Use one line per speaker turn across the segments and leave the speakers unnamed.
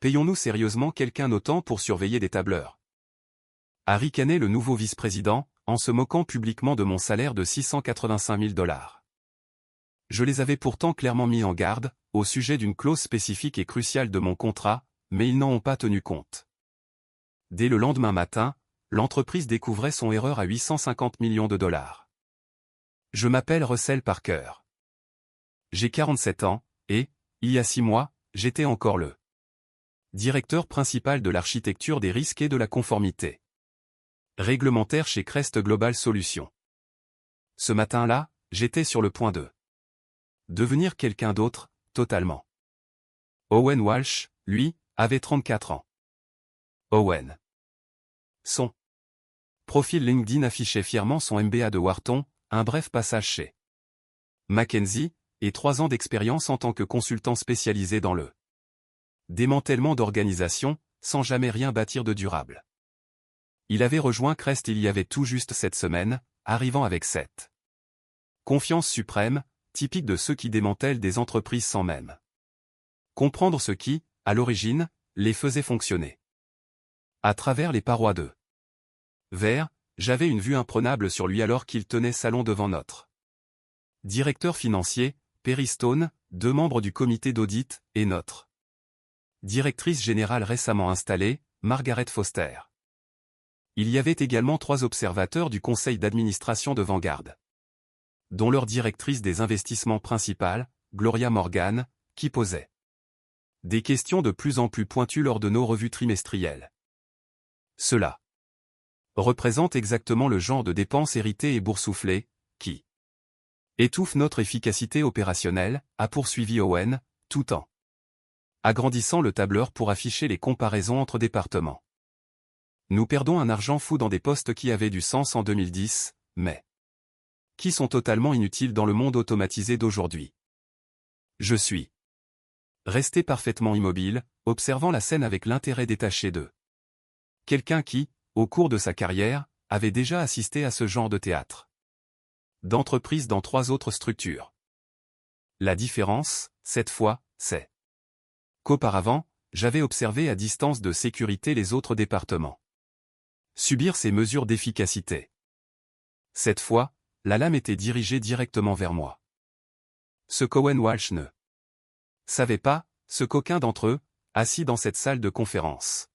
Payons-nous sérieusement quelqu'un autant pour surveiller des tableurs? A ricané le nouveau vice-président, en se moquant publiquement de mon salaire de 685 000 $. Je les avais pourtant clairement mis en garde, au sujet d'une clause spécifique et cruciale de mon contrat, mais ils n'en ont pas tenu compte. Dès le lendemain matin, l'entreprise découvrait son erreur à 850 millions de $. Je m'appelle Russell Parker. J'ai 47 ans, et, il y a 6 mois, j'étais encore le directeur principal de l'architecture des risques et de la conformité réglementaire chez Crest Global Solutions. Ce matin-là, j'étais sur le point de devenir quelqu'un d'autre, totalement. Owen Walsh, lui, avait 34 ans. Owen. Son profil LinkedIn affichait fièrement son MBA de Wharton, un bref passage chez McKinsey, et 3 ans d'expérience en tant que consultant spécialisé dans le démantèlement d'organisations, sans jamais rien bâtir de durable. Il avait rejoint Crest il y avait tout juste 7 semaines, arrivant avec cette confiance suprême, typique de ceux qui démantèlent des entreprises sans même comprendre ce qui, à l'origine, les faisait fonctionner. À travers les parois de verre, j'avais une vue imprenable sur lui alors qu'il tenait salon devant notre directeur financier, Perry Stone, 2 membres du comité d'audit, et notre directrice générale récemment installée, Margaret Foster. Il y avait également 3 observateurs du conseil d'administration de Vanguard, dont leur directrice des investissements principales, Gloria Morgan, qui posait des questions de plus en plus pointues lors de nos revues trimestrielles. Cela représente exactement le genre de dépenses héritées et boursouflées, qui étouffe notre efficacité opérationnelle, a poursuivi Owen, tout en agrandissant le tableur pour afficher les comparaisons entre départements. Nous perdons un argent fou dans des postes qui avaient du sens en 2010, mais qui sont totalement inutiles dans le monde automatisé d'aujourd'hui. Je suis resté parfaitement immobile, observant la scène avec l'intérêt détaché de quelqu'un qui, au cours de sa carrière, avait déjà assisté à ce genre de théâtre d'entreprise dans 3 autres structures. La différence, cette fois, c'est qu'auparavant, j'avais observé à distance de sécurité les autres départements subir ces mesures d'efficacité. Cette fois, la lame était dirigée directement vers moi. Ce qu'Owen Walsh ne savait pas, ce qu'aucun d'entre eux, assis dans cette salle de conférence,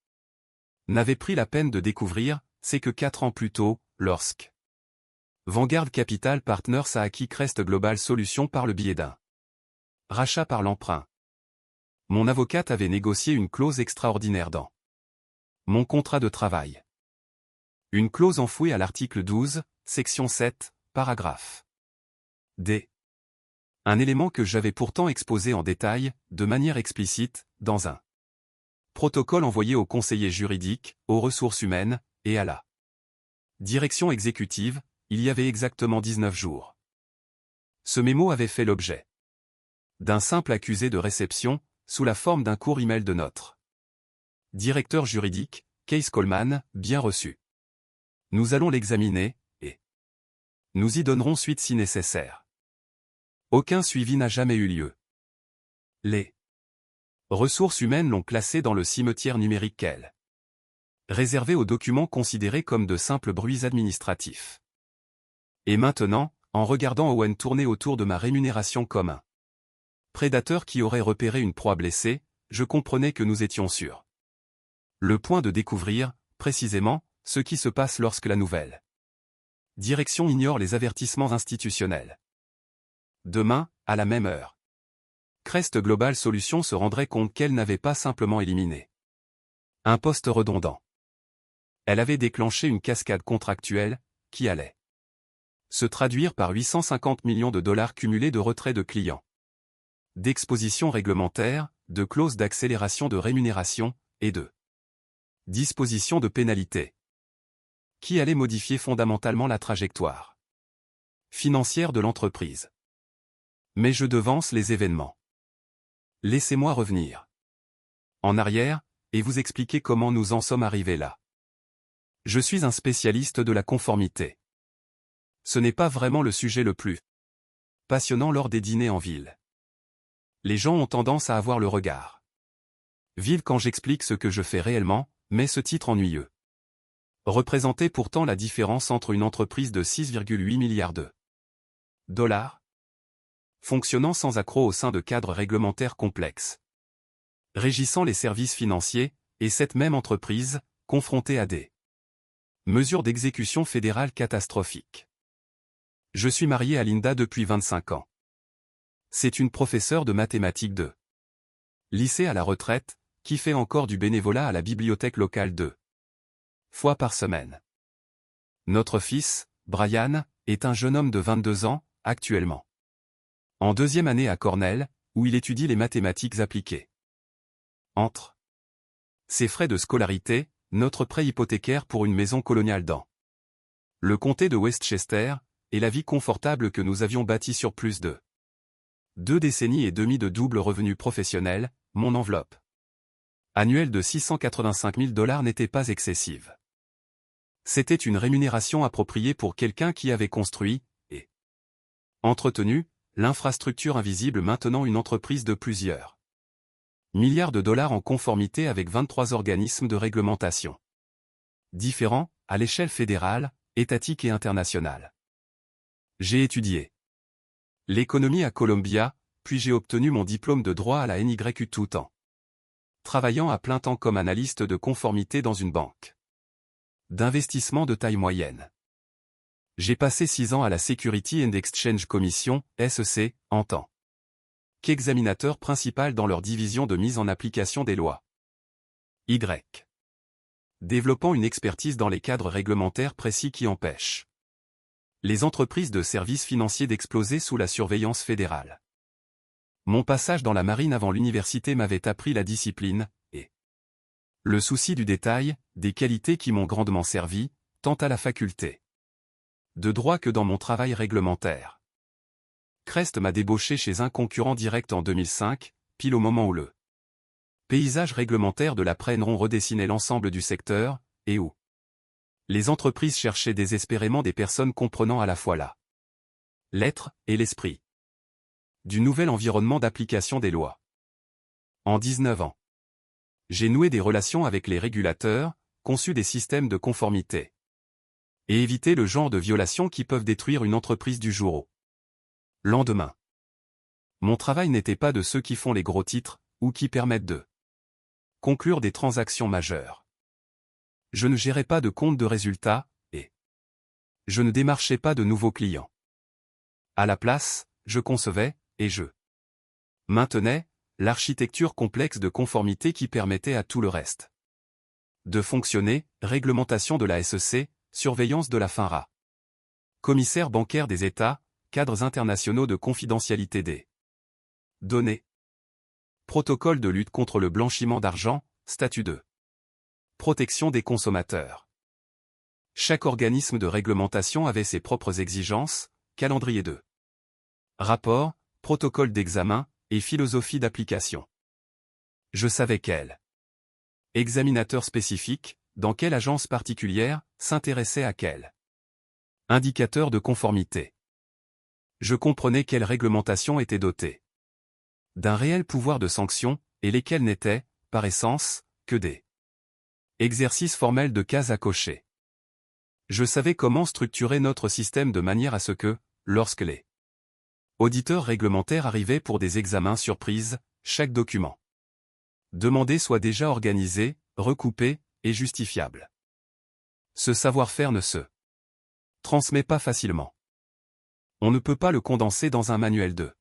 n'avait pris la peine de découvrir, c'est que 4 ans plus tôt, lorsque Vanguard Capital Partners a acquis Crest Global Solutions par le biais d'un rachat par l'emprunt, mon avocate avait négocié une clause extraordinaire dans mon contrat de travail. Une clause enfouie à l'article 12, section 7, paragraphe D. Un élément que j'avais pourtant exposé en détail, de manière explicite, dans un protocole envoyé aux conseillers juridiques, aux ressources humaines, et à la direction exécutive, il y avait exactement 19 jours. Ce mémo avait fait l'objet d'un simple accusé de réception, sous la forme d'un court email de notre directeur juridique, Case Coleman, bien reçu. Nous allons l'examiner, et nous y donnerons suite si nécessaire. Aucun suivi n'a jamais eu lieu. Les ressources humaines l'ont classé dans le cimetière numérique qu'elle réservé aux documents considérés comme de simples bruits administratifs. Et maintenant, en regardant Owen tourner autour de ma rémunération comme un prédateur qui aurait repéré une proie blessée, je comprenais que nous étions sur le point de découvrir, précisément, ce qui se passe lorsque la nouvelle direction ignore les avertissements institutionnels. Demain, à la même heure, Crest Global Solutions se rendrait compte qu'elle n'avait pas simplement éliminé un poste redondant. Elle avait déclenché une cascade contractuelle, qui allait se traduire par 850 millions de dollars cumulés de retrait de clients, d'expositions réglementaires, de clauses d'accélération de rémunération, et de dispositions de pénalité, qui allait modifier fondamentalement la trajectoire financière de l'entreprise. Mais je devance les événements. Laissez-moi revenir en arrière, et vous expliquer comment nous en sommes arrivés là. Je suis un spécialiste de la conformité. Ce n'est pas vraiment le sujet le plus passionnant lors des dîners en ville. Les gens ont tendance à avoir le regard Vive quand j'explique ce que je fais réellement, mais ce titre ennuyeux représentait pourtant la différence entre une entreprise de 6,8 milliards de dollars, fonctionnant sans accroc au sein de cadres réglementaires complexes, régissant les services financiers, et cette même entreprise, confrontée à des mesures d'exécution fédérale catastrophiques. Je suis marié à Linda depuis 25 ans. C'est une professeure de mathématiques de lycée à la retraite, qui fait encore du bénévolat à la bibliothèque locale 2 fois par semaine. Notre fils, Brian, est un jeune homme de 22 ans, actuellement en 2e année à Cornell, où il étudie les mathématiques appliquées. Entre ses frais de scolarité, notre prêt hypothécaire pour une maison coloniale dans le comté de Westchester, et la vie confortable que nous avions bâtie sur plus de 2 décennies et demie de double revenu professionnel, mon enveloppe annuelle de 685 000 $ n'était pas excessive. C'était une rémunération appropriée pour quelqu'un qui avait construit, et entretenu, l'infrastructure invisible maintenant une entreprise de plusieurs milliards de dollars en conformité avec 23 organismes de réglementation différents, à l'échelle fédérale, étatique et internationale. J'ai étudié l'économie à Columbia, puis j'ai obtenu mon diplôme de droit à la NYU tout en travaillant à plein temps comme analyste de conformité dans une banque d'investissement de taille moyenne. J'ai passé 6 ans à la Security and Exchange Commission, SEC, en tant qu'examinateur principal dans leur division de mise en application des lois. Développant une expertise dans les cadres réglementaires précis qui empêchent les entreprises de services financiers d'exploser sous la surveillance fédérale. Mon passage dans la marine avant l'université m'avait appris la discipline, et le souci du détail, des qualités qui m'ont grandement servi, tant à la faculté de droit que dans mon travail réglementaire. Crest m'a débauché chez un concurrent direct en 2005, pile au moment où le paysage réglementaire de la pré-enron redessinait l'ensemble du secteur, et où les entreprises cherchaient désespérément des personnes comprenant à la fois la lettre et l'esprit du nouvel environnement d'application des lois. En 19 ans, j'ai noué des relations avec les régulateurs, conçu des systèmes de conformité, et évité le genre de violations qui peuvent détruire une entreprise du jour au lendemain. Mon travail n'était pas de ceux qui font les gros titres, ou qui permettent de conclure des transactions majeures. Je ne gérais pas de compte de résultats, et je ne démarchais pas de nouveaux clients. À la place, je concevais, et je maintenais, l'architecture complexe de conformité qui permettait à tout le reste de fonctionner, réglementation de la SEC, surveillance de la FINRA, commissaire bancaire des États, cadres internationaux de confidentialité des données, protocole de lutte contre le blanchiment d'argent, statut de protection des consommateurs. Chaque organisme de réglementation avait ses propres exigences, calendrier de rapport, protocole d'examen, et philosophie d'application. Je savais quel examinateur spécifique, dans quelle agence particulière, s'intéressait à quel indicateur de conformité. Je comprenais quelle réglementation était dotée d'un réel pouvoir de sanction, et lesquels n'étaient, par essence, que des exercices formels de cases à cocher. Je savais comment structurer notre système de manière à ce que, lorsque les auditeurs réglementaires arrivaient pour des examens surprises, chaque document demandé soit déjà organisé, recoupé, et justifiable. Ce savoir-faire ne se transmet pas facilement. On ne peut pas le condenser dans un manuel de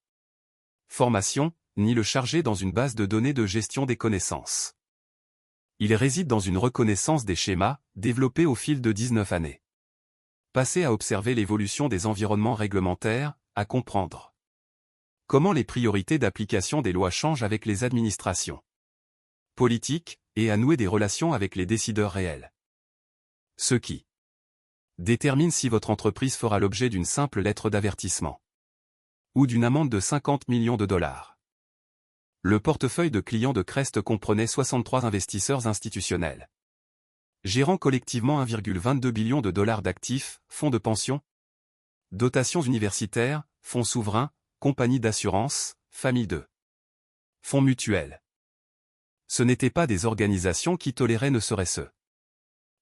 formation, ni le charger dans une base de données de gestion des connaissances. Il réside dans une reconnaissance des schémas, développés au fil de 19 années. Passer à observer l'évolution des environnements réglementaires, à comprendre comment les priorités d'application des lois changent avec les administrations politiques, et à nouer des relations avec les décideurs réels. Ce qui détermine si votre entreprise fera l'objet d'une simple lettre d'avertissement ou d'une amende de 50 millions de dollars. Le portefeuille de clients de Crest comprenait 63 investisseurs institutionnels, gérant collectivement 1,22 billion de dollars d'actifs, fonds de pension, dotations universitaires, fonds souverains, compagnies d'assurance, familles de fonds mutuels. Ce n'étaient pas des organisations qui toléraient ne serait-ce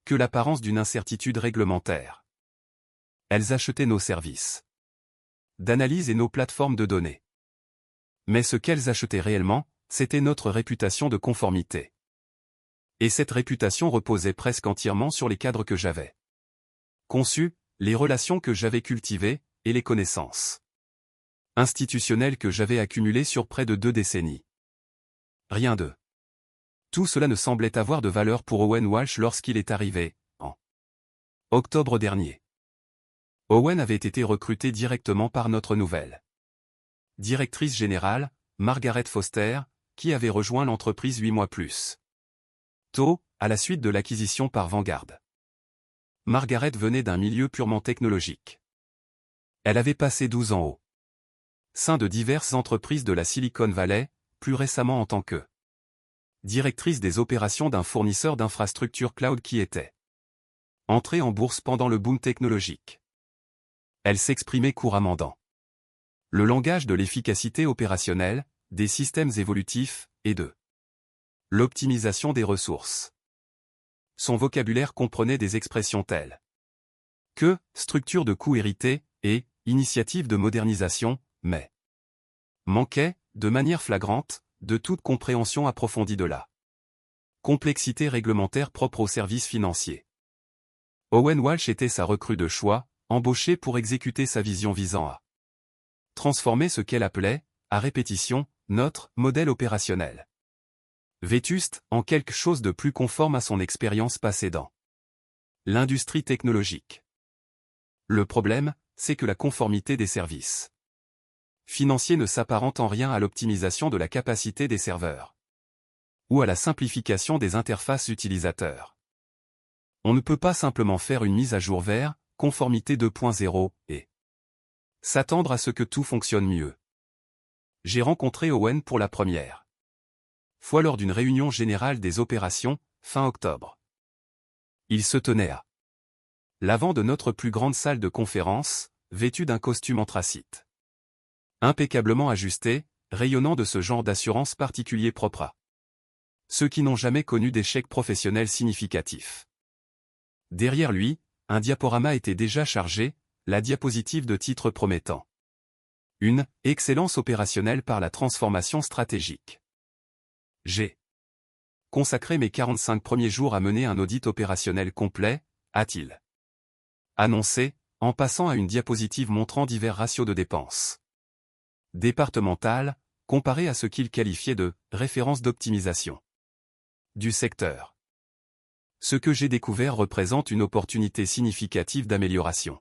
que l'apparence d'une incertitude réglementaire. Elles achetaient nos services d'analyse et nos plateformes de données. Mais ce qu'elles achetaient réellement, c'était notre réputation de conformité. Et cette réputation reposait presque entièrement sur les cadres que j'avais conçus, les relations que j'avais cultivées, et les connaissances institutionnelles que j'avais accumulées sur près de 2 décennies. Rien de tout cela ne semblait avoir de valeur pour Owen Walsh lorsqu'il est arrivé, en octobre dernier. Owen avait été recruté directement par notre nouvelle directrice générale, Margaret Foster, qui avait rejoint l'entreprise 8 mois plus tôt, à la suite de l'acquisition par Vanguard. Margaret venait d'un milieu purement technologique. Elle avait passé 12 ans au sein de diverses entreprises de la Silicon Valley, plus récemment en tant que directrice des opérations d'un fournisseur d'infrastructures cloud qui était entré en bourse pendant le boom technologique. Elle s'exprimait couramment dans le langage de l'efficacité opérationnelle, des systèmes évolutifs, et de l'optimisation des ressources. Son vocabulaire comprenait des expressions telles que structure de coûts héritée et initiative de modernisation, mais manquait, de manière flagrante, de toute compréhension approfondie de la complexité réglementaire propre aux services financiers. Owen Walsh était sa recrue de choix, embauchée pour exécuter sa vision visant à transformer ce qu'elle appelait, à répétition, notre modèle opérationnel vétuste en quelque chose de plus conforme à son expérience passée dans l'industrie technologique. Le problème, c'est que la conformité des services financiers ne s'apparente en rien à l'optimisation de la capacité des serveurs ou à la simplification des interfaces utilisateurs. On ne peut pas simplement faire une mise à jour vers conformité 2.0 et s'attendre à ce que tout fonctionne mieux. J'ai rencontré Owen pour la première fois lors d'une réunion générale des opérations, fin octobre. Il se tenait à l'avant de notre plus grande salle de conférence, vêtu d'un costume anthracite impeccablement ajusté, rayonnant de ce genre d'assurance particulier propre à ceux qui n'ont jamais connu d'échec professionnel significatif. Derrière lui, un diaporama était déjà chargé, la diapositive de titre promettant une excellence opérationnelle par la transformation stratégique. J'ai consacré mes 45 premiers jours à mener un audit opérationnel complet, a-t-il annoncé, en passant à une diapositive montrant divers ratios de dépenses départementales, comparés à ce qu'il qualifiait de « référence d'optimisation » du secteur. Ce que j'ai découvert représente une opportunité significative d'amélioration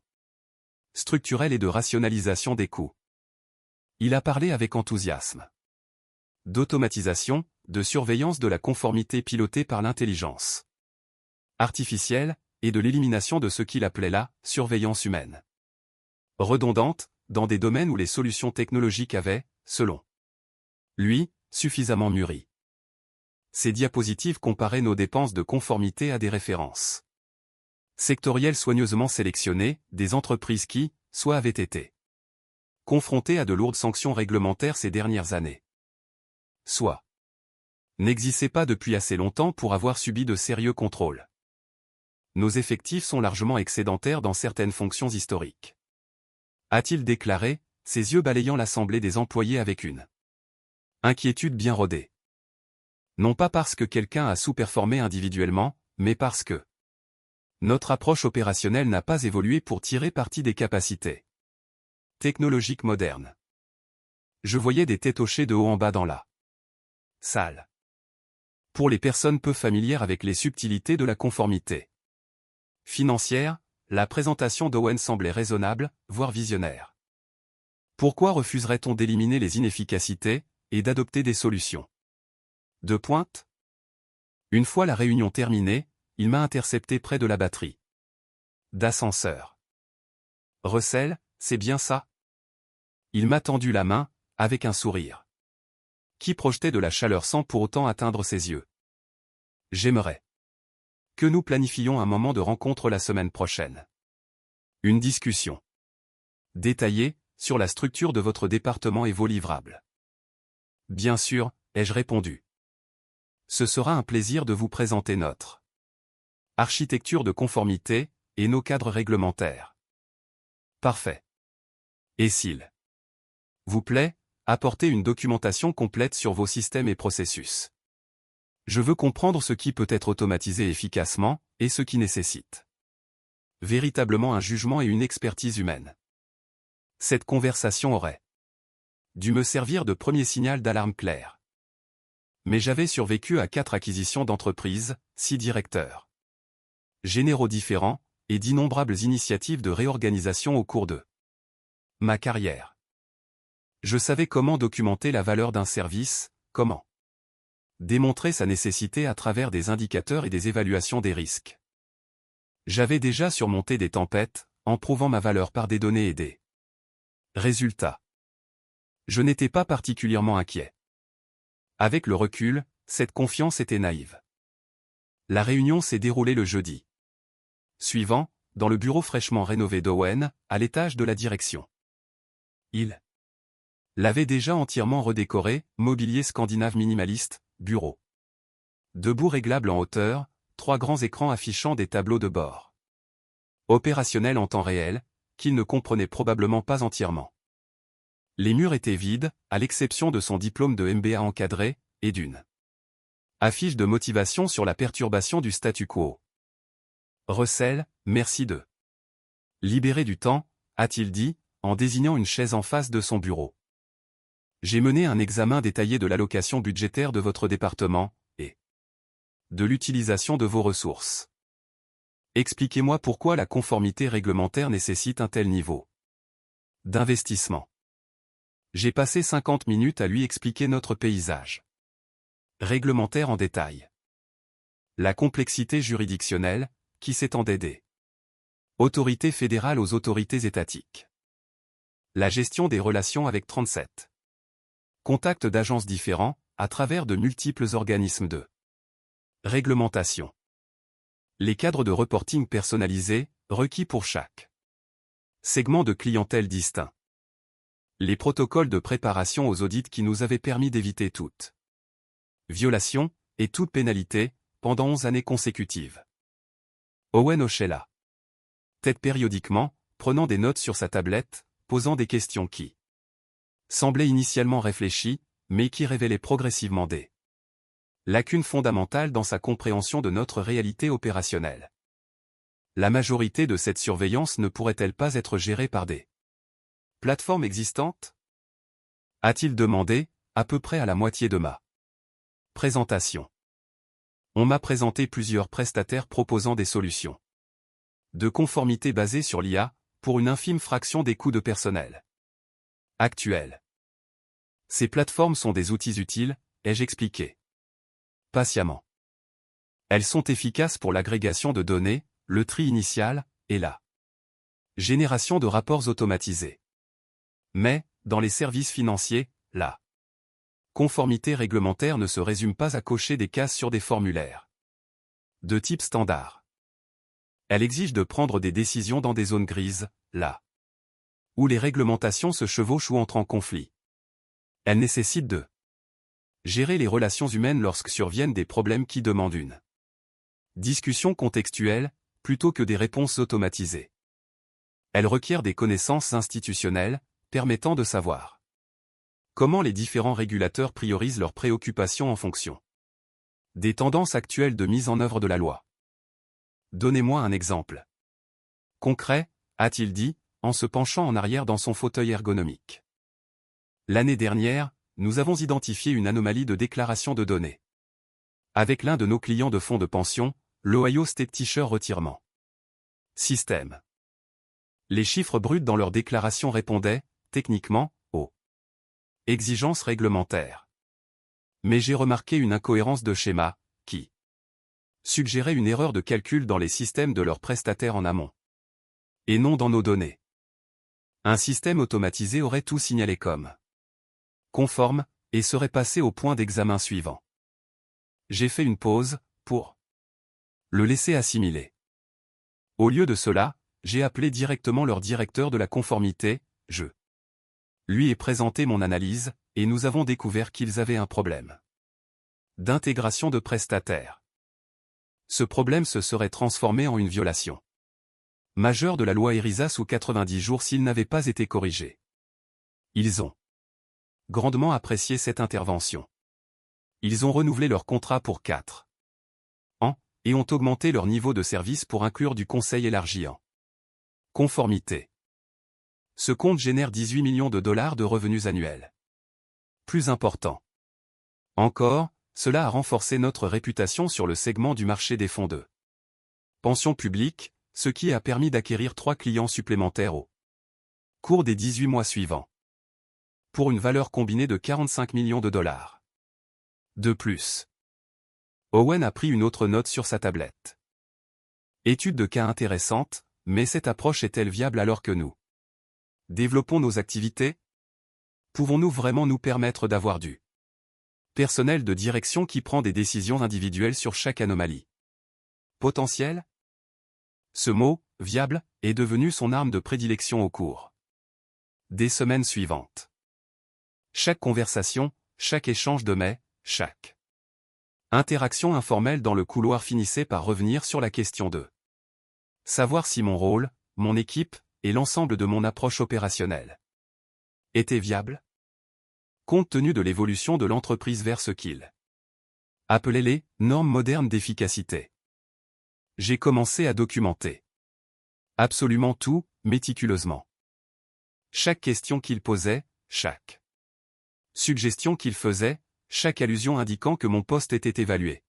structurelle et de rationalisation des coûts. Il a parlé avec enthousiasme d'automatisation, de surveillance de la conformité pilotée par l'intelligence artificielle, et de l'élimination de ce qu'il appelait la surveillance humaine redondante, dans des domaines où les solutions technologiques avaient, selon lui, suffisamment mûri. Ces diapositives comparaient nos dépenses de conformité à des références sectorielles soigneusement sélectionnées, des entreprises qui, soit avaient été confrontées à de lourdes sanctions réglementaires ces dernières années, soit n'existaient pas depuis assez longtemps pour avoir subi de sérieux contrôles. Nos effectifs sont largement excédentaires dans certaines fonctions historiques, a-t-il déclaré, ses yeux balayant l'assemblée des employés avec une inquiétude bien rodée. Non pas parce que quelqu'un a sous-performé individuellement, mais parce que notre approche opérationnelle n'a pas évolué pour tirer parti des capacités technologiques modernes. Je voyais des têtes hochées de haut en bas dans la salle. Pour les personnes peu familières avec les subtilités de la conformité financière, la présentation d'Owen semblait raisonnable, voire visionnaire. Pourquoi refuserait-on d'éliminer les inefficacités et d'adopter des solutions de pointe? Une fois la réunion terminée, il m'a intercepté près de la batterie d'ascenseur. Russell, c'est bien ça? Il m'a tendu la main, avec un sourire qui projetait de la chaleur sans pour autant atteindre ses yeux. J'aimerais que nous planifions un moment de rencontre la semaine prochaine. Une discussion détaillée sur la structure de votre département et vos livrables. Bien sûr, ai-je répondu. Ce sera un plaisir de vous présenter notre architecture de conformité et nos cadres réglementaires. Parfait. Et s'il vous plaît, apportez une documentation complète sur vos systèmes et processus. Je veux comprendre ce qui peut être automatisé efficacement et ce qui nécessite véritablement un jugement et une expertise humaine. Cette conversation aurait dû me servir de premier signal d'alarme clair. Mais j'avais survécu à 4 acquisitions d'entreprises, 6 directeurs généraux différents, et d'innombrables initiatives de réorganisation au cours de ma carrière. Je savais comment documenter la valeur d'un service, comment démontrer sa nécessité à travers des indicateurs et des évaluations des risques. J'avais déjà surmonté des tempêtes, en prouvant ma valeur par des données et des résultats. Je n'étais pas particulièrement inquiet. Avec le recul, cette confiance était naïve. La réunion s'est déroulée le jeudi suivant, dans le bureau fraîchement rénové d'Owen, à l'étage de la direction. Il l'avait déjà entièrement redécoré, mobilier scandinave minimaliste, bureau debout réglable en hauteur, 3 grands écrans affichant des tableaux de bord opérationnels en temps réel, qu'il ne comprenait probablement pas entièrement. Les murs étaient vides, à l'exception de son diplôme de MBA encadré, et d'une affiche de motivation sur la perturbation du statu quo. Russell, merci de libérer du temps, a-t-il dit, en désignant une chaise en face de son bureau. J'ai mené un examen détaillé de l'allocation budgétaire de votre département, et de l'utilisation de vos ressources. Expliquez-moi pourquoi la conformité réglementaire nécessite un tel niveau d'investissement. J'ai passé 50 minutes à lui expliquer notre paysage réglementaire en détail. La complexité juridictionnelle, qui s'étendait des autorités fédérales aux autorités étatiques. La gestion des relations avec 37 contacts d'agences différents, à travers de multiples organismes de réglementation. Les cadres de reporting personnalisés, requis pour chaque segment de clientèle distinct. Les protocoles de préparation aux audits qui nous avaient permis d'éviter toute violation et toute pénalité, pendant 11 années consécutives. Owen hochait la tête périodiquement, prenant des notes sur sa tablette, posant des questions qui semblaient initialement réfléchies, mais qui révélaient progressivement des lacunes fondamentales dans sa compréhension de notre réalité opérationnelle. La majorité de cette surveillance ne pourrait-elle pas être gérée par des plateformes existantes? A-t-il demandé, à peu près à la moitié de ma présentation. On m'a présenté plusieurs prestataires proposant des solutions de conformité basées sur l'IA, pour une infime fraction des coûts de personnel actuels. Ces plateformes sont des outils utiles, ai-je expliqué patiemment. Elles sont efficaces pour l'agrégation de données, le tri initial, et la génération de rapports automatisés. Mais, dans les services financiers, la conformité réglementaire ne se résume pas à cocher des cases sur des formulaires de type standard. Elle exige de prendre des décisions dans des zones grises, là où les réglementations se chevauchent ou entrent en conflit. Elle nécessite de gérer les relations humaines lorsque surviennent des problèmes qui demandent une discussion contextuelle, plutôt que des réponses automatisées. Elle requiert des connaissances institutionnelles, permettant de savoir comment les différents régulateurs priorisent leurs préoccupations en fonction des tendances actuelles de mise en œuvre de la loi. Donnez-moi un exemple concret, a-t-il dit, en se penchant en arrière dans son fauteuil ergonomique. L'année dernière, nous avons identifié une anomalie de déclaration de données avec l'un de nos clients de fonds de pension, l'Ohio State Teacher Retirement System. Les chiffres bruts dans leur déclaration répondaient, techniquement, aux exigences réglementaires. Mais j'ai remarqué une incohérence de schéma, qui suggérait une erreur de calcul dans les systèmes de leurs prestataires en amont, et non dans nos données. Un système automatisé aurait tout signalé comme conforme, et serait passé au point d'examen suivant. J'ai fait une pause, pour le laisser assimiler. Au lieu de cela, j'ai appelé directement leur directeur de la conformité, je lui ai présenté mon analyse, et nous avons découvert qu'ils avaient un problème d'intégration de prestataires. Ce problème se serait transformé en une violation majeure de la loi ERISA sous 90 jours s'il n'avait pas été corrigé. Ils ont grandement apprécié cette intervention. Ils ont renouvelé leur contrat pour 4 ans et ont augmenté leur niveau de service pour inclure du conseil élargi en conformité. Ce compte génère 18 millions de dollars de revenus annuels. Plus important encore, cela a renforcé notre réputation sur le segment du marché des fonds de pension publique, ce qui a permis d'acquérir 3 clients supplémentaires au cours des 18 mois suivants, pour une valeur combinée de 45 millions de dollars. De plus, Owen a pris une autre note sur sa tablette. Étude de cas intéressante, mais cette approche est-elle viable alors que nous développons nos activités? Pouvons-nous vraiment nous permettre d'avoir du personnel de direction qui prend des décisions individuelles sur chaque anomalie potentielle? Ce mot, viable, est devenu son arme de prédilection au cours des semaines suivantes. Chaque conversation, chaque échange de mails, chaque interaction informelle dans le couloir finissait par revenir sur la question de savoir si mon rôle, mon équipe, et l'ensemble de mon approche opérationnelle étaient viables, compte tenu de l'évolution de l'entreprise vers ce qu'il appelait les normes modernes d'efficacité. J'ai commencé à documenter absolument tout, méticuleusement. Chaque question qu'il posait, chaque suggestion qu'il faisait, chaque allusion indiquant que mon poste était évalué.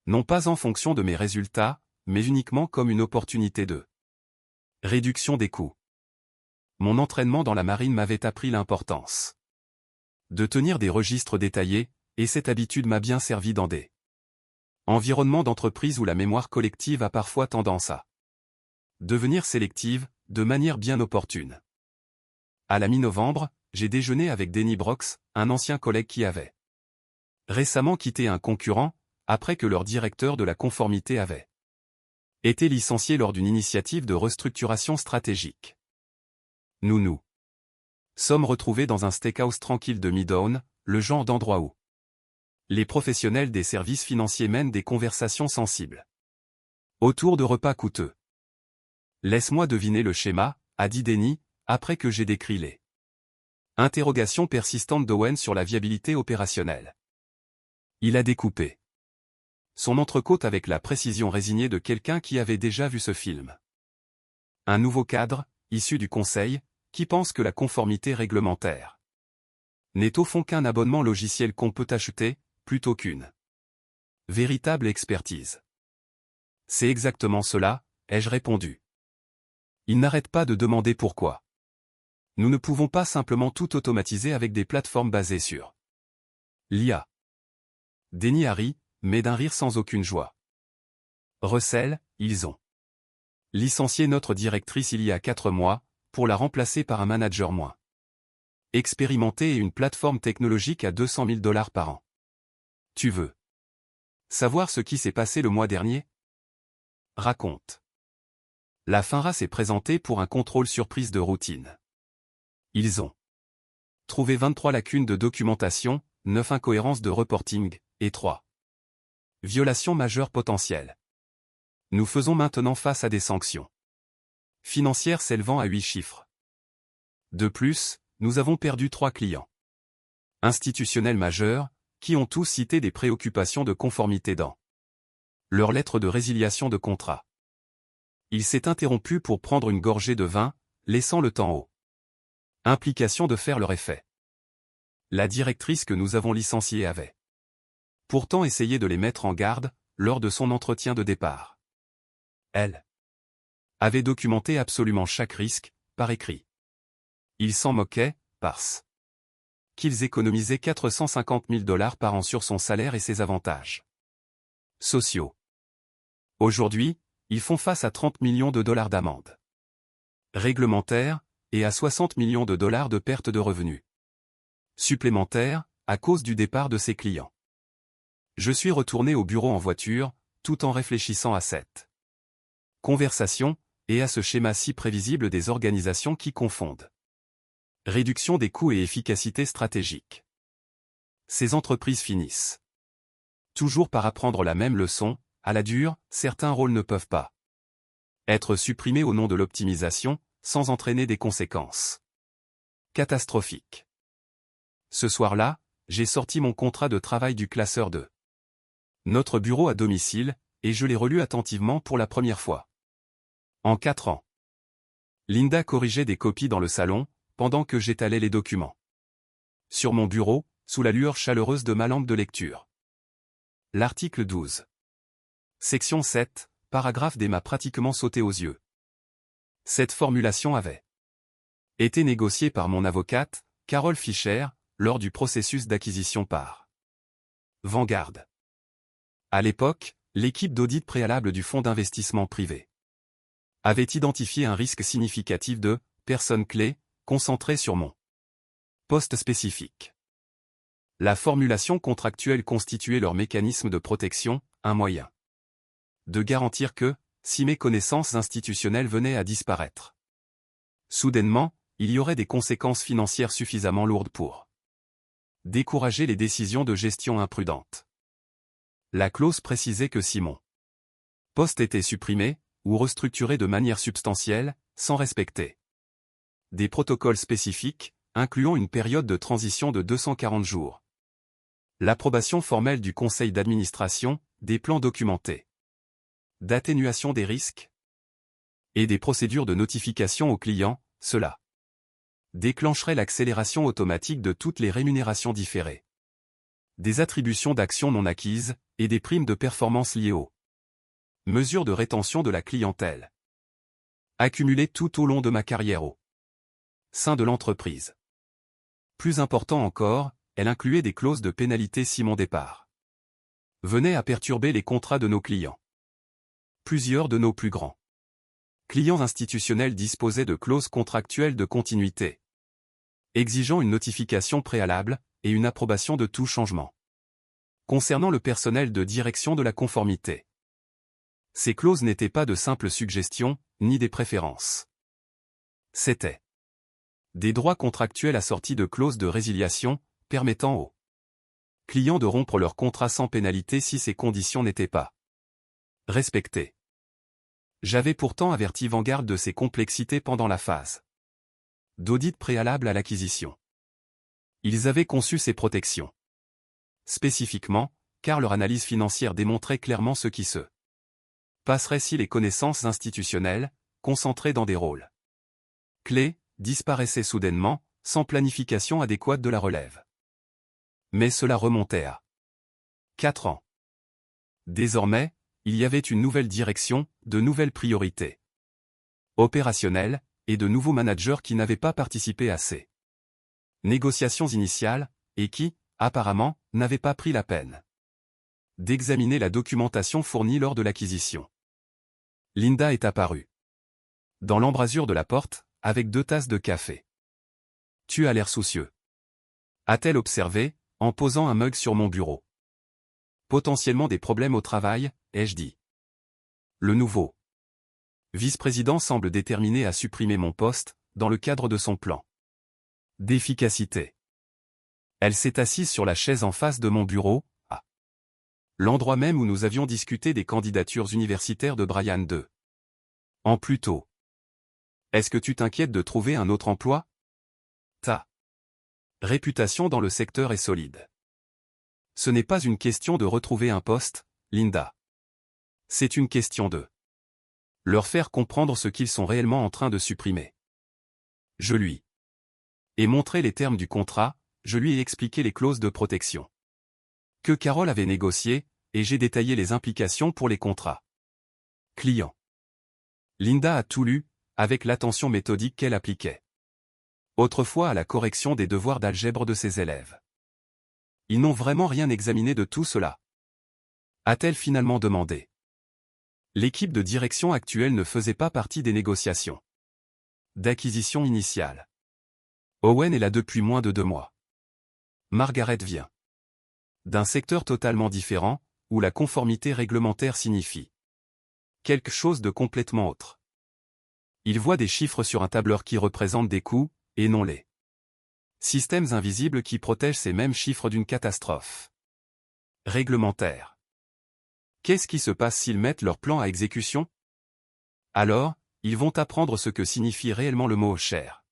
Non pas en fonction de mes résultats, mais uniquement comme une opportunité de réduction des coûts. Mon entraînement dans la marine m'avait appris l'importance de tenir des registres détaillés, et cette habitude m'a bien servi dans des environnements d'entreprise où la mémoire collective a parfois tendance à devenir sélective, de manière bien opportune. À la mi-novembre, j'ai déjeuné avec Denny Brox, un ancien collègue qui avait récemment quitté un concurrent, après que leur directeur de la conformité avait été licencié lors d'une initiative de restructuration stratégique. Nous sommes retrouvés dans un steakhouse tranquille de Midtown, le genre d'endroit où les professionnels des services financiers mènent des conversations sensibles autour de repas coûteux. Laisse-moi deviner le schéma, a dit Denny, après que j'ai décrit les interrogations persistantes d'Owen sur la viabilité opérationnelle. Il a découpé son entrecôte avec la précision résignée de quelqu'un qui avait déjà vu ce film. Un nouveau cadre, issu du conseil, qui pense que la conformité réglementaire n'est au fond qu'un abonnement logiciel qu'on peut acheter, plutôt qu'une véritable expertise. C'est exactement cela, ai-je répondu. Il n'arrête pas de demander pourquoi nous ne pouvons pas simplement tout automatiser avec des plateformes basées sur l'IA. Denny a ri, mais d'un rire sans aucune joie. Russell, ils ont licencié notre directrice il y a 4 mois, pour la remplacer par un manager moins expérimenté et une plateforme technologique à 200 000 $ par an. Tu veux savoir ce qui s'est passé le mois dernier? Raconte. La FINRA s'est présentée pour un contrôle surprise de routine. Ils ont trouvé 23 lacunes de documentation, 9 incohérences de reporting, et 3 violations majeures potentielles. Nous faisons maintenant face à des sanctions financières s'élevant à 8 chiffres. De plus, nous avons perdu 3 clients institutionnels majeurs, qui ont tous cité des préoccupations de conformité dans leur lettre de résiliation de contrat. Il s'est interrompu pour prendre une gorgée de vin, laissant le temps aux implications de faire leur effet. La directrice que nous avons licenciée avait pourtant essayé de les mettre en garde, lors de son entretien de départ. Elle avait documenté absolument chaque risque, par écrit. Ils s'en moquaient, parce qu'ils économisaient 450 000 $ par an sur son salaire et ses avantages sociaux. Aujourd'hui, ils font face à 30 millions de dollars d'amende réglementaire, et à 60 millions de dollars de perte de revenus supplémentaires, à cause du départ de ses clients. Je suis retourné au bureau en voiture, tout en réfléchissant à cette conversation, et à ce schéma si prévisible des organisations qui confondent réduction des coûts et efficacité stratégique. Ces entreprises finissent Toujours par apprendre la même leçon, à la dure, certains rôles ne peuvent pas être supprimés au nom de l'optimisation, sans entraîner des conséquences catastrophiques. Ce soir-là, j'ai sorti mon contrat de travail du classeur de notre bureau à domicile, et je l'ai relu attentivement pour la première fois. En 4 ans. Linda corrigeait des copies dans le salon, pendant que j'étalais les documents sur mon bureau, sous la lueur chaleureuse de ma lampe de lecture. L'article 12. Section 7, paragraphe D m'a pratiquement sauté aux yeux. Cette formulation avait été négociée par mon avocate, Carole Fischer, lors du processus d'acquisition par Vanguard. À l'époque, l'équipe d'audit préalable du fonds d'investissement privé avait identifié un risque significatif de personnes clés, concentrées sur mon poste spécifique. La formulation contractuelle constituait leur mécanisme de protection, un moyen de garantir que, si mes connaissances institutionnelles venaient à disparaître, soudainement, il y aurait des conséquences financières suffisamment lourdes pour décourager les décisions de gestion imprudentes. La clause précisait que si mon poste était supprimé, ou restructuré de manière substantielle, sans respecter des protocoles spécifiques, incluant une période de transition de 240 jours. L'approbation formelle du conseil d'administration, des plans documentés d'atténuation des risques et des procédures de notification aux clients, cela déclencherait l'accélération automatique de toutes les rémunérations différées, des attributions d'actions non acquises et des primes de performance liées aux mesures de rétention de la clientèle accumulées tout au long de ma carrière au sein de l'entreprise. Plus important encore, elle incluait des clauses de pénalité si mon départ venait à perturber les contrats de nos clients. Plusieurs de nos plus grands clients institutionnels disposaient de clauses contractuelles de continuité, exigeant une notification préalable et une approbation de tout changement concernant le personnel de direction de la conformité. Ces clauses n'étaient pas de simples suggestions, ni des préférences. C'étaient des droits contractuels assortis de clauses de résiliation, permettant aux clients de rompre leur contrat sans pénalité si ces conditions n'étaient pas respectées. J'avais pourtant averti Vanguard de ces complexités pendant la phase d'audit préalable à l'acquisition. Ils avaient conçu ces protections spécifiquement, car leur analyse financière démontrait clairement ce qui se passerait si les connaissances institutionnelles, concentrées dans des rôles clés, disparaissaient soudainement, sans planification adéquate de la relève. Mais cela remontait à 4 ans. Désormais, il y avait une nouvelle direction, de nouvelles priorités opérationnelles, et de nouveaux managers qui n'avaient pas participé à ces négociations initiales, et qui, apparemment, n'avaient pas pris la peine d'examiner la documentation fournie lors de l'acquisition. Linda est apparue dans l'embrasure de la porte, avec 2 tasses de café. « Tu as l'air soucieux. » a-t-elle observé, en posant un mug sur mon bureau. « Potentiellement des problèmes au travail, ai-je dit. » Le nouveau vice-président semble déterminé à supprimer mon poste, dans le cadre de son plan d'efficacité. Elle s'est assise sur la chaise en face de mon bureau, à l'endroit même où nous avions discuté des candidatures universitaires de Brian II. En plus tôt. Est-ce que tu t'inquiètes de trouver un autre emploi? Ta réputation dans le secteur est solide. Ce n'est pas une question de retrouver un poste, Linda. C'est une question de leur faire comprendre ce qu'ils sont réellement en train de supprimer. Je lui ai montré les termes du contrat, je lui ai expliqué les clauses de protection que Carole avait négociées, et j'ai détaillé les implications pour les contrats clients. Linda a tout lu, avec l'attention méthodique qu'elle appliquait autrefois à la correction des devoirs d'algèbre de ses élèves. Ils n'ont vraiment rien examiné de tout cela? A-t-elle finalement demandé. L'équipe de direction actuelle ne faisait pas partie des négociations d'acquisition initiale. Owen est là depuis moins de 2 mois. Margaret vient d'un secteur totalement différent, où la conformité réglementaire signifie quelque chose de complètement autre. Il voit des chiffres sur un tableur qui représentent des coûts, et non les systèmes invisibles qui protègent ces mêmes chiffres d'une catastrophe. Réglementaire. Qu'est-ce qui se passe s'ils mettent leur plan à exécution? Alors, ils vont apprendre ce que signifie réellement le mot « cher ».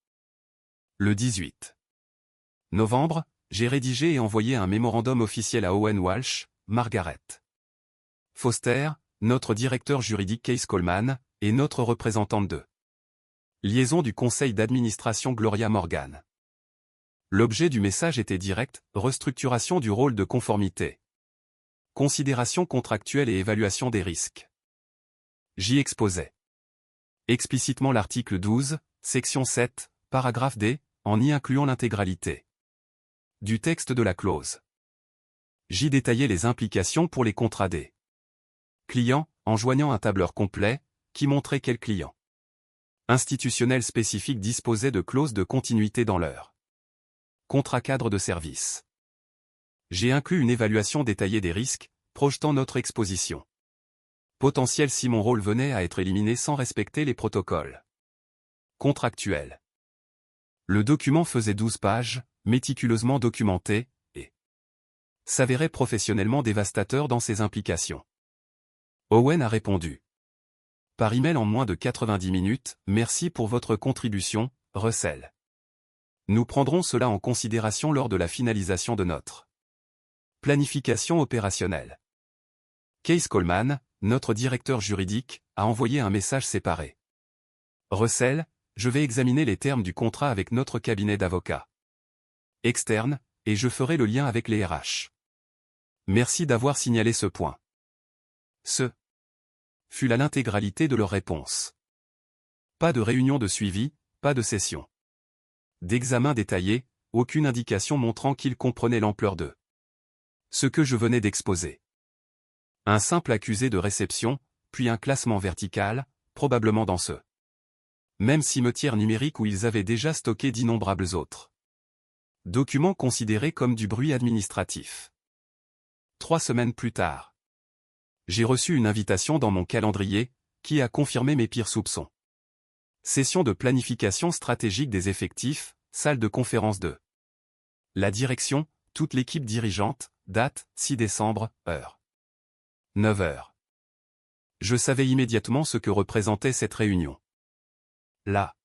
Le 18 novembre, j'ai rédigé et envoyé un mémorandum officiel à Owen Walsh, Margaret Foster, notre directeur juridique Case Coleman, et notre représentante de liaison du conseil d'administration Gloria Morgan. L'objet du message était direct, restructuration du rôle de conformité. Considération contractuelle et évaluation des risques. J'y exposais explicitement l'article 12, section 7, paragraphe D, en y incluant l'intégralité du texte de la clause. J'y détaillais les implications pour les contrats des clients, en joignant un tableur complet, qui montrait quels clients institutionnels spécifiques disposaient de clauses de continuité dans leur contrat cadre de service. J'ai inclus une évaluation détaillée des risques, projetant notre exposition potentielle si mon rôle venait à être éliminé sans respecter les protocoles contractuels. Le document faisait 12 pages, méticuleusement documenté, et s'avérait professionnellement dévastateur dans ses implications. Owen a répondu par email en moins de 90 minutes, « Merci pour votre contribution, Russell. Nous prendrons cela en considération lors de la finalisation de notre planification opérationnelle. » Case Coleman, notre directeur juridique, a envoyé un message séparé. Russell, je vais examiner les termes du contrat avec notre cabinet d'avocats externe, et je ferai le lien avec les RH. Merci d'avoir signalé ce point. Ce fut l'intégralité de leur réponse. Pas de réunion de suivi, pas de session d'examen détaillé, aucune indication montrant qu'ils comprenaient l'ampleur de ce que je venais d'exposer. Un simple accusé de réception, puis un classement vertical, probablement dans ce même cimetière numérique où ils avaient déjà stocké d'innombrables autres documents considérés comme du bruit administratif. 3 semaines plus tard, j'ai reçu une invitation dans mon calendrier, qui a confirmé mes pires soupçons. Session de planification stratégique des effectifs, salle de conférence de la direction, toute l'équipe dirigeante, date, 6 décembre, heure 9h. Je savais immédiatement ce que représentait cette réunion. La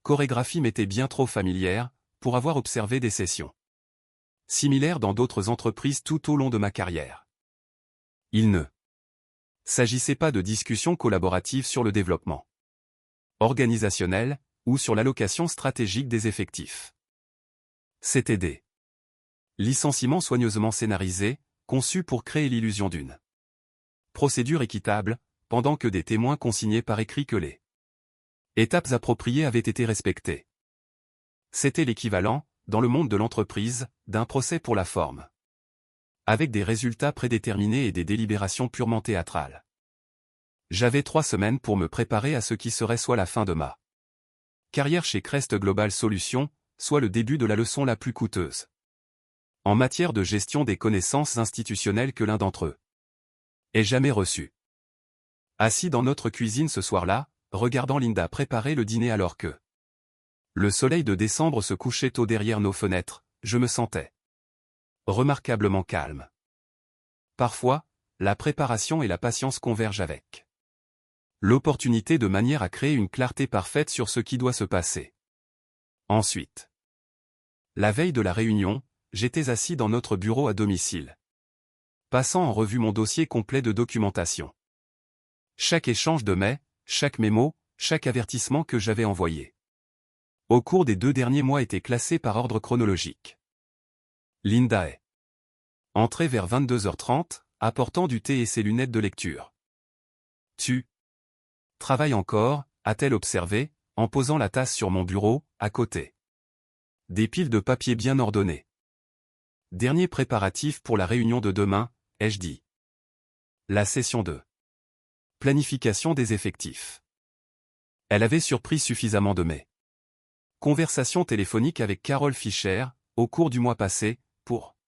chorégraphie m'était bien trop familière, pour avoir observé des sessions similaires dans d'autres entreprises tout au long de ma carrière. Il ne s'agissait pas de discussions collaboratives sur le développement organisationnel, ou sur l'allocation stratégique des effectifs. C'était des licenciements soigneusement scénarisés, conçus pour créer l'illusion d'une procédure équitable, pendant que des témoins consignaient par écrit que les étapes appropriées avaient été respectées. C'était l'équivalent, dans le monde de l'entreprise, d'un procès pour la forme, avec des résultats prédéterminés et des délibérations purement théâtrales. J'avais 3 semaines pour me préparer à ce qui serait soit la fin de ma carrière chez Crest Global Solutions, soit le début de la leçon la plus coûteuse en matière de gestion des connaissances institutionnelles que l'un d'entre eux ait jamais reçu. Assis dans notre cuisine ce soir-là, regardant Linda préparer le dîner alors que le soleil de décembre se couchait tôt derrière nos fenêtres, je me sentais remarquablement calme. Parfois, la préparation et la patience convergent avec l'opportunité de manière à créer une clarté parfaite sur ce qui doit se passer. Ensuite, la veille de la réunion, j'étais assis dans notre bureau à domicile, passant en revue mon dossier complet de documentation. Chaque échange de mails, chaque mémo, chaque avertissement que j'avais envoyé au cours des 2 derniers mois était classé par ordre chronologique. Linda est entrée vers 22h30, apportant du thé et ses lunettes de lecture. Tu travailles encore, a-t-elle observé, en posant la tasse sur mon bureau, à côté des piles de papier bien ordonnées. Dernier préparatif pour la réunion de demain, ai-je dit. La session de planification des effectifs. Elle avait surpris suffisamment de mes conversations téléphoniques avec Carol Fisher, au cours du mois passé, pour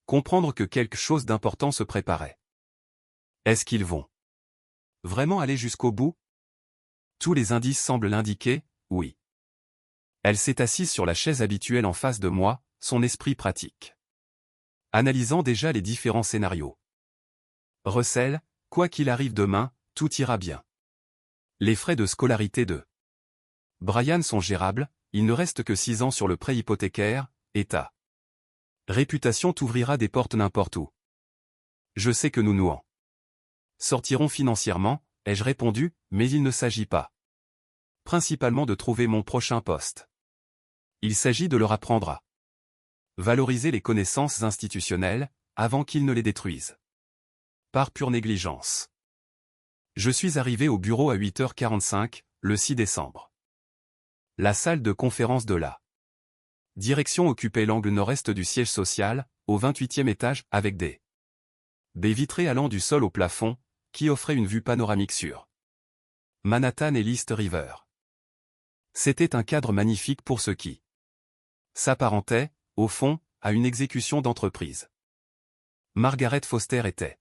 comprendre que quelque chose d'important se préparait. Est-ce qu'ils vont vraiment aller jusqu'au bout? Tous les indices semblent l'indiquer, oui. Elle s'est assise sur la chaise habituelle en face de moi, son esprit pratique Analysant déjà les différents scénarios. Russell, quoi qu'il arrive demain, tout ira bien. Les frais de scolarité de Brian sont gérables, il ne reste que 6 ans sur le prêt hypothécaire, et ta réputation t'ouvrira des portes n'importe où. Je sais que nous en sortirons financièrement, ai-je répondu, mais il ne s'agit pas principalement de trouver mon prochain poste. Il s'agit de leur apprendre à valoriser les connaissances institutionnelles, avant qu'ils ne les détruisent. Par pure négligence. Je suis arrivé au bureau à 8h45, le 6 décembre. La salle de conférence de la direction occupait l'angle nord-est du siège social, au 28e étage, avec des baies vitrées allant du sol au plafond, qui offraient une vue panoramique sur Manhattan et l'East River. C'était un cadre magnifique pour ce qui s'apparentait, au fond, à une exécution d'entreprise. Margaret Foster était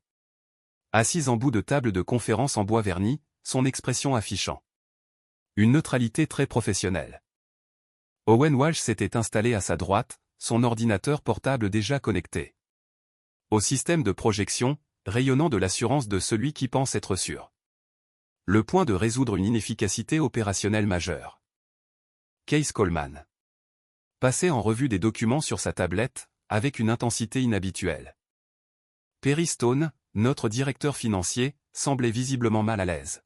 assise en bout de table de conférence en bois verni, son expression affichant une neutralité très professionnelle. Owen Walsh s'était installé à sa droite, son ordinateur portable déjà connecté au système de projection, rayonnant de l'assurance de celui qui pense être sûr. Le point de résoudre une inefficacité opérationnelle majeure. Case Coleman passait en revue des documents sur sa tablette, avec une intensité inhabituelle. Perry Stone, notre directeur financier, semblait visiblement mal à l'aise.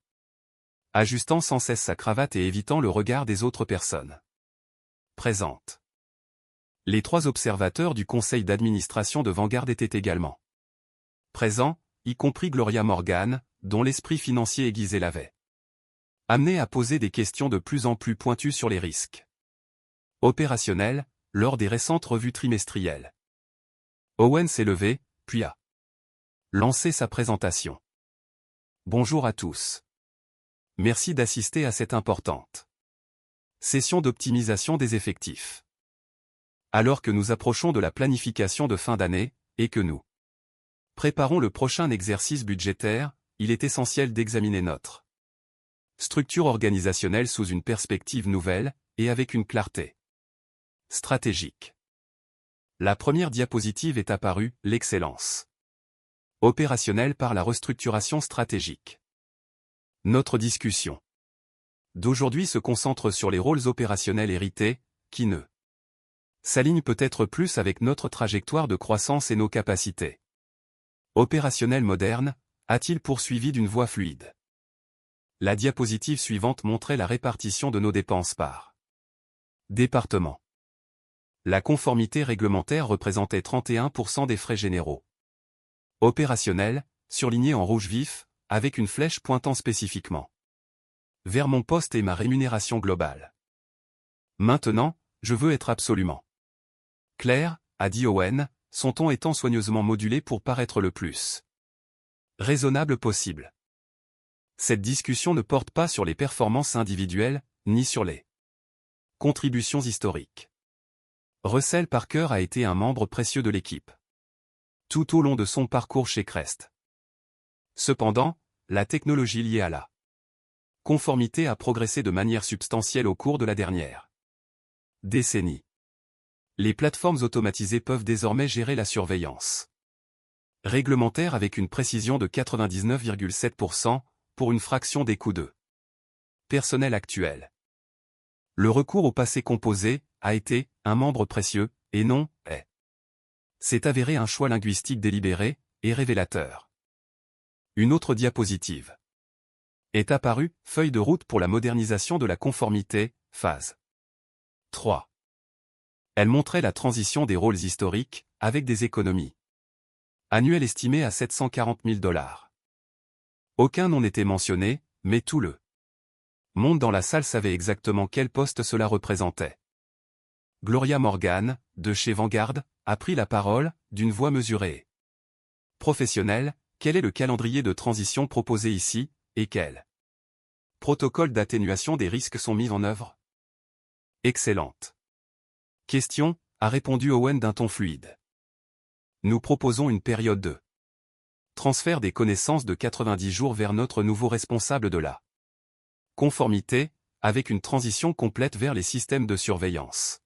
Ajustant sans cesse sa cravate et évitant le regard des autres personnes présentes. Les 3 observateurs du conseil d'administration de Vanguard étaient également présents, y compris Gloria Morgan, dont l'esprit financier aiguisé l'avait amené à poser des questions de plus en plus pointues sur les risques opérationnels, lors des récentes revues trimestrielles. Owen s'est levé, puis a lancé sa présentation. Bonjour à tous. Merci d'assister à cette importante session d'optimisation des effectifs. Alors que nous approchons de la planification de fin d'année, et que nous préparons le prochain exercice budgétaire, il est essentiel d'examiner notre structure organisationnelle sous une perspective nouvelle, et avec une clarté stratégique. La première diapositive est apparue, l'excellence opérationnelle par la restructuration stratégique. Notre discussion d'aujourd'hui se concentre sur les rôles opérationnels hérités, qui ne s'alignent peut-être plus avec notre trajectoire de croissance et nos capacités opérationnelles modernes, a-t-il poursuivi d'une voix fluide. La diapositive suivante montrait la répartition de nos dépenses par département. La conformité réglementaire représentait 31% des frais généraux opérationnels, surlignés en rouge vif, avec une flèche pointant spécifiquement vers mon poste et ma rémunération globale. Maintenant, je veux être absolument clair, a dit Owen, son ton étant soigneusement modulé pour paraître le plus raisonnable possible. Cette discussion ne porte pas sur les performances individuelles, ni sur les contributions historiques. Russell Parker a été un membre précieux de l'équipe tout au long de son parcours chez Crest. Cependant, la technologie liée à la conformité a progressé de manière substantielle au cours de la dernière décennie. Les plateformes automatisées peuvent désormais gérer la surveillance réglementaire avec une précision de 99,7%, pour une fraction des coûts de personnel actuel. Le recours au passé composé a été un membre précieux, et non est. C'est avéré un choix linguistique délibéré et révélateur. Une autre diapositive est apparue, feuille de route pour la modernisation de la conformité, phase 3. Elle montrait la transition des rôles historiques, avec des économies annuelles estimées à 740 000 $. Aucun nom n'était mentionné, mais tout le monde dans la salle savait exactement quel poste cela représentait. Gloria Morgan, de chez Vanguard, a pris la parole, d'une voix mesurée. Professionnelle, quel est le calendrier de transition proposé ici, et quels protocoles d'atténuation des risques sont mis en œuvre? Excellente question, a répondu Owen d'un ton fluide. Nous proposons une période de transfert des connaissances de 90 jours vers notre nouveau responsable de la conformité, avec une transition complète vers les systèmes de surveillance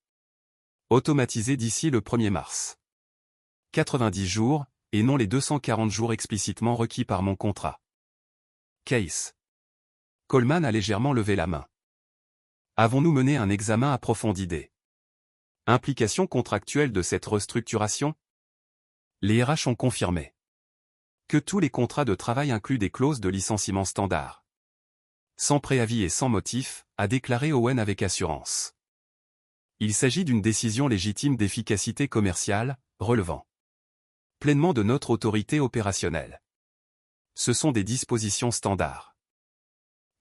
automatisés d'ici le 1er mars. 90 jours, et non les 240 jours explicitement requis par mon contrat. Case. Coleman a légèrement levé la main. Avons-nous mené un examen approfondi des implications contractuelles de cette restructuration? Les RH ont confirmé que tous les contrats de travail incluent des clauses de licenciement standard. Sans préavis et sans motif, a déclaré Owen avec assurance. Il s'agit d'une décision légitime d'efficacité commerciale, relevant pleinement de notre autorité opérationnelle. Ce sont des dispositions standards.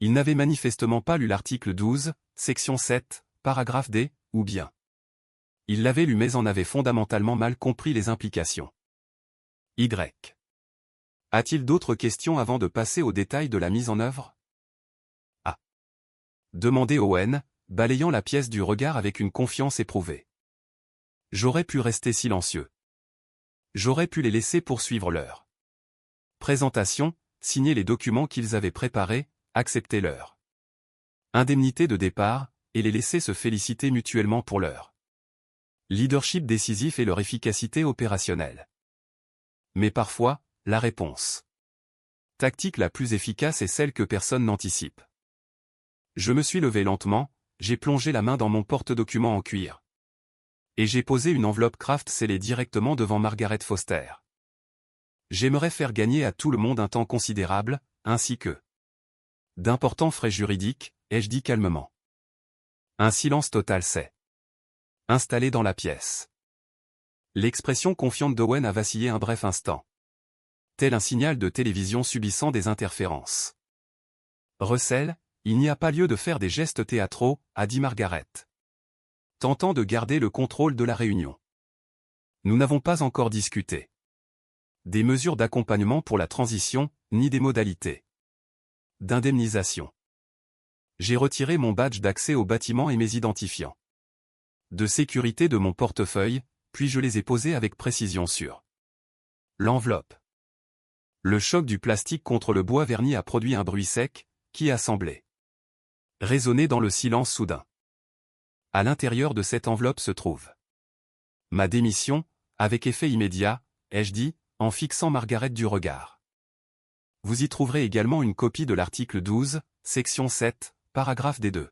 Il n'avait manifestement pas lu l'article 12, section 7, paragraphe D, ou bien il l'avait lu mais en avait fondamentalement mal compris les implications. Y. A-t-il d'autres questions avant de passer aux détails de la mise en œuvre? A. Demandait Owen, balayant la pièce du regard avec une confiance éprouvée. J'aurais pu rester silencieux. J'aurais pu les laisser poursuivre leur présentation, signer les documents qu'ils avaient préparés, accepter leur indemnité de départ, et les laisser se féliciter mutuellement pour leur leadership décisif et leur efficacité opérationnelle. Mais parfois, la réponse tactique la plus efficace est celle que personne n'anticipe. Je me suis levé lentement, j'ai plongé la main dans mon porte-documents en cuir. Et j'ai posé une enveloppe Kraft scellée directement devant Margaret Foster. J'aimerais faire gagner à tout le monde un temps considérable, ainsi que d'importants frais juridiques, ai-je dit calmement. Un silence total s'est installé dans la pièce. L'expression confiante d'Owen a vacillé un bref instant. Tel un signal de télévision subissant des interférences. Russell, il n'y a pas lieu de faire des gestes théâtraux, a dit Margaret, tentant de garder le contrôle de la réunion. Nous n'avons pas encore discuté des mesures d'accompagnement pour la transition, ni des modalités d'indemnisation. J'ai retiré mon badge d'accès au bâtiment et mes identifiants de sécurité de mon portefeuille, puis je les ai posés avec précision sur l'enveloppe. Le choc du plastique contre le bois verni a produit un bruit sec, qui a semblé résonner dans le silence soudain. À l'intérieur de cette enveloppe se trouve ma démission, avec effet immédiat, ai-je dit, en fixant Margaret du regard. Vous y trouverez également une copie de l'article 12, section 7, paragraphe D2.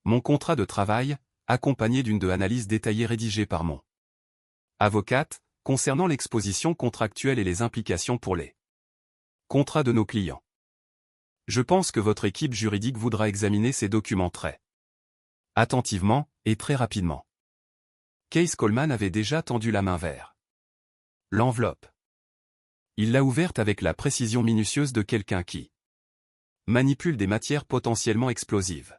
Mon contrat de travail, accompagné d'une analyse détaillée rédigée par mon avocate, concernant l'exposition contractuelle et les implications pour les contrats de nos clients. Je pense que votre équipe juridique voudra examiner ces documents très attentivement, et très rapidement. Case Coleman avait déjà tendu la main vers l'enveloppe. Il l'a ouverte avec la précision minutieuse de quelqu'un qui manipule des matières potentiellement explosives.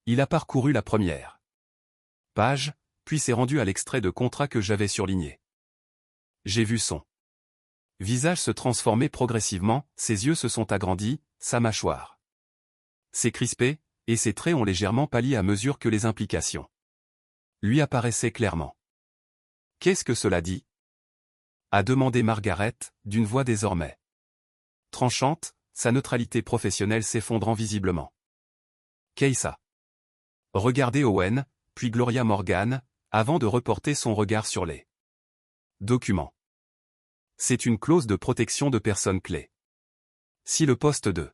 Il a parcouru la première page, puis s'est rendu à l'extrait de contrat que j'avais surligné. J'ai vu son visage se transformer progressivement, ses yeux se sont agrandis, sa mâchoire s'est crispée, et ses traits ont légèrement pâli à mesure que les implications lui apparaissaient clairement. Qu'est-ce que cela dit? A demandé Margaret, d'une voix désormais tranchante, sa neutralité professionnelle s'effondrant visiblement. Case a regardé Owen, puis Gloria Morgan, avant de reporter son regard sur les documents. C'est une clause de protection de personnes clés. Si le poste de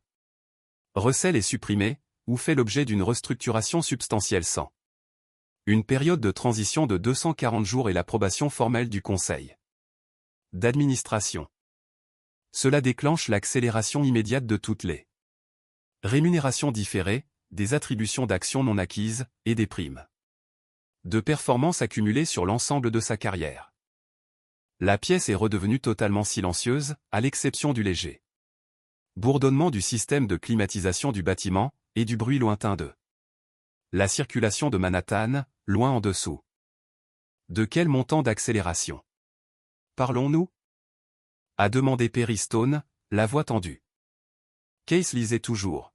Russell est supprimé, ou fait l'objet d'une restructuration substantielle sans une période de transition de 240 jours et l'approbation formelle du conseil d'administration. Cela déclenche l'accélération immédiate de toutes les rémunérations différées, des attributions d'actions non acquises, et des primes de performance accumulées sur l'ensemble de sa carrière. La pièce est redevenue totalement silencieuse, à l'exception du léger bourdonnement du système de climatisation du bâtiment, et du bruit lointain de la circulation de Manhattan, loin en dessous. De quel montant d'accélération parlons-nous? A demandé Perry Stone, la voix tendue. Case lisait toujours,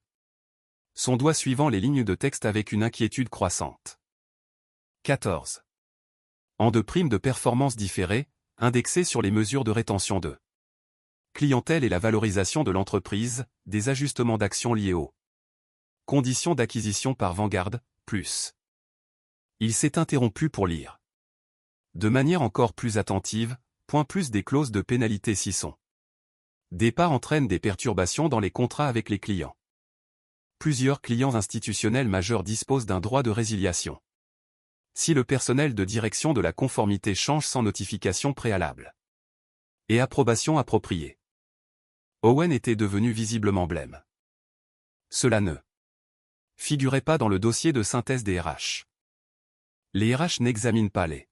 son doigt suivant les lignes de texte avec une inquiétude croissante. 14. En de primes de performance différées, indexées sur les mesures de rétention de clientèle et la valorisation de l'entreprise, des ajustements d'actions liés aux conditions d'acquisition par Vanguard, plus. Il s'est interrompu pour lire De manière encore plus attentive, point plus des clauses de pénalité s'y sont. Départ entraîne des perturbations dans les contrats avec les clients. Plusieurs clients institutionnels majeurs disposent d'un droit de résiliation. Si le personnel de direction de la conformité change sans notification préalable et approbation appropriée. Owen était devenu visiblement blême. Cela ne figurait pas dans le dossier de synthèse des RH. Les RH n'examinent pas les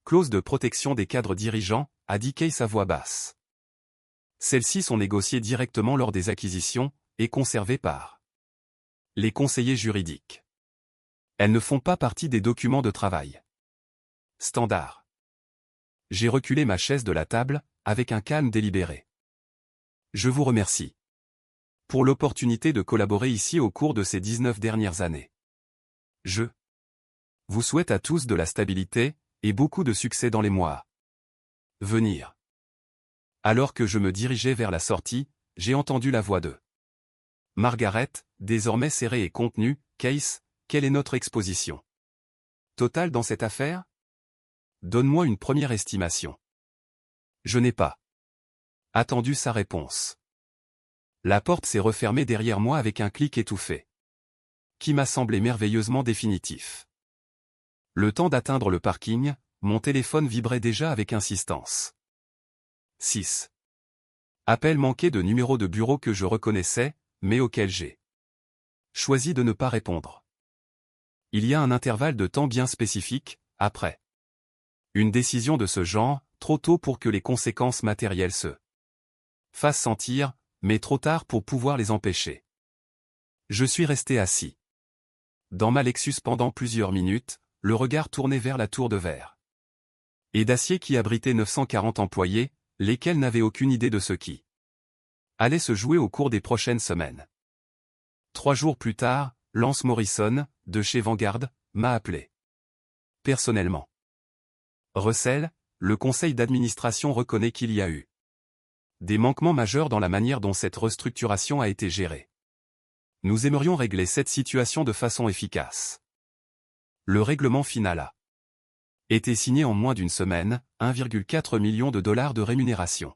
clauses de protection des cadres dirigeants, a dit Case à voix basse. Celles-ci sont négociées directement lors des acquisitions et conservées par les conseillers juridiques. Elles ne font pas partie des documents de travail standard. J'ai reculé ma chaise de la table, avec un calme délibéré. Je vous remercie pour l'opportunité de collaborer ici au cours de ces 19 dernières années. Je vous souhaite à tous de la stabilité et beaucoup de succès dans les mois à venir. Alors que je me dirigeais vers la sortie, j'ai entendu la voix de Margaret, désormais serrée et contenue. Case, quelle est notre exposition totale dans cette affaire? Donne-moi une première estimation. Je n'ai pas attendu sa réponse. La porte s'est refermée derrière moi avec un clic étouffé, qui m'a semblé merveilleusement définitif. Le temps d'atteindre le parking, mon téléphone vibrait déjà avec insistance. 6. Appel manqué de numéro de bureau que je reconnaissais, mais auquel j'ai choisi de ne pas répondre. Il y a un intervalle de temps bien spécifique, après une décision de ce genre, trop tôt pour que les conséquences matérielles se fassent sentir, mais trop tard pour pouvoir les empêcher. Je suis resté assis dans ma Lexus pendant plusieurs minutes, le regard tourné vers la tour de verre et d'acier qui abritait 940 employés, lesquels n'avaient aucune idée de ce qui allait se jouer au cours des prochaines semaines. 3 jours plus tard, Lance Morrison, de chez Vanguard, m'a appelé personnellement. Russell, le conseil d'administration reconnaît qu'il y a eu des manquements majeurs dans la manière dont cette restructuration a été gérée. Nous aimerions régler cette situation de façon efficace. Le règlement final a été signé en moins d'une semaine, 1,4 million de dollars de rémunération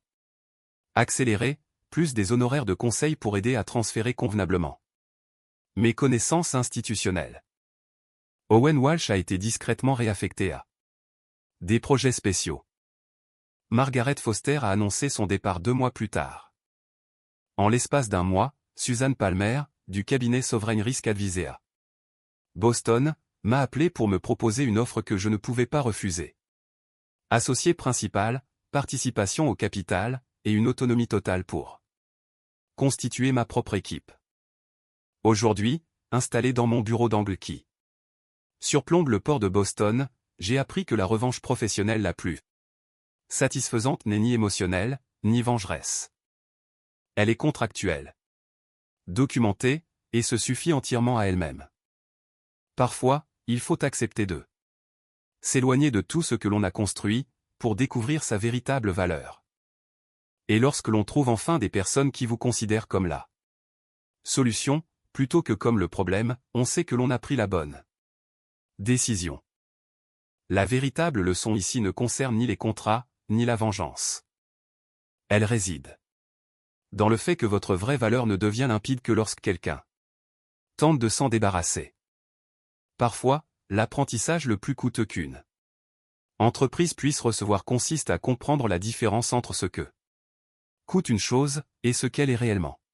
accélérée, plus des honoraires de conseil pour aider à transférer convenablement mes connaissances institutionnelles. Owen Walsh a été discrètement réaffecté à des projets spéciaux. Margaret Foster a annoncé son départ 2 mois plus tard. En l'espace d'un mois, Suzanne Palmer, du cabinet Sovereign Risk Advisor à Boston, m'a appelé pour me proposer une offre que je ne pouvais pas refuser. Associé principal, participation au capital, et une autonomie totale pour constituer ma propre équipe. Aujourd'hui, installé dans mon bureau d'angle qui surplombe le port de Boston, j'ai appris que la revanche professionnelle la plus satisfaisante n'est ni émotionnelle, ni vengeresse. Elle est contractuelle, documentée, et se suffit entièrement à elle-même. Parfois, il faut accepter de s'éloigner de tout ce que l'on a construit, pour découvrir sa véritable valeur. Et lorsque l'on trouve enfin des personnes qui vous considèrent comme la solution, plutôt que comme le problème, on sait que l'on a pris la bonne décision. La véritable leçon ici ne concerne ni les contrats, ni la vengeance. Elle réside dans le fait que votre vraie valeur ne devient limpide que lorsque quelqu'un tente de s'en débarrasser. Parfois, l'apprentissage le plus coûteux qu'une entreprise puisse recevoir consiste à comprendre la différence entre ce que coûte une chose et ce qu'elle est réellement.